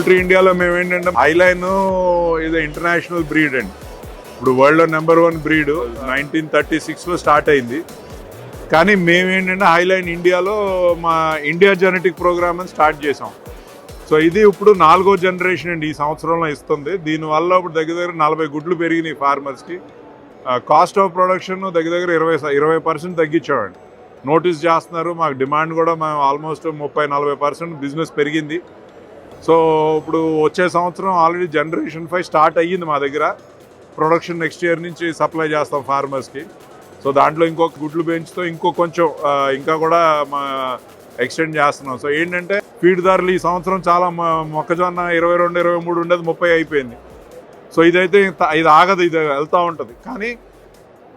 Poultry ఇండియాలో మేము ఏంటంటే హైలైన్ ఇది ఇంటర్నేషనల్ బ్రీడ్ అండి. ఇప్పుడు వరల్డ్లో #1 బ్రీడ్ 1936లో స్టార్ట్ అయింది. కానీ మేమేంటంటే హైలైన్ ఇండియాలో మా ఇండియా జెనెటిక్ ప్రోగ్రామ్ అని స్టార్ట్ చేసాం. సో ఇది ఇప్పుడు 4వ జనరేషన్ అండి ఈ సంవత్సరంలో ఇస్తుంది. దీనివల్ల ఇప్పుడు దగ్గర 40 గుడ్లు పెరిగినాయి ఫార్మర్స్కి. కాస్ట్ ఆఫ్ ప్రొడక్షన్ దగ్గర 20% తగ్గించామండి. నోటీస్ చేస్తున్నారు, మాకు డిమాండ్ కూడా మేము ఆల్మోస్ట్ 30-40% బిజినెస్ పెరిగింది. సో ఇప్పుడు వచ్చే సంవత్సరం ఆల్రెడీ జనరేషన్ 5 స్టార్ట్ అయ్యింది మా దగ్గర. ప్రొడక్షన్ నెక్స్ట్ ఇయర్ నుంచి సప్లై చేస్తాం ఫార్మర్స్కి. సో దాంట్లో ఇంకొక గుడ్లు పెంచుతో ఇంకో కొంచెం ఇంకా కూడా మా ఎక్స్టెండ్ చేస్తున్నాం. సో ఏంటంటే ఫీడ్ ధరలు ఈ సంవత్సరం చాలా మొక్కజొన్న 22-23 ఉండేది 30 అయిపోయింది. సో ఇదైతే ఇది ఆగదు, ఇది వెళ్తూ ఉంటుంది. కానీ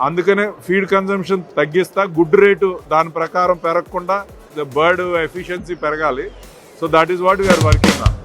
అందుకనే ఫీడ్ కన్జంప్షన్ తగ్గిస్తా, గుడ్ రేటు దాని ప్రకారం పెరగకుండా బర్డ్ ఎఫిషియన్సీ పెరగాలి. So that is what we are working on.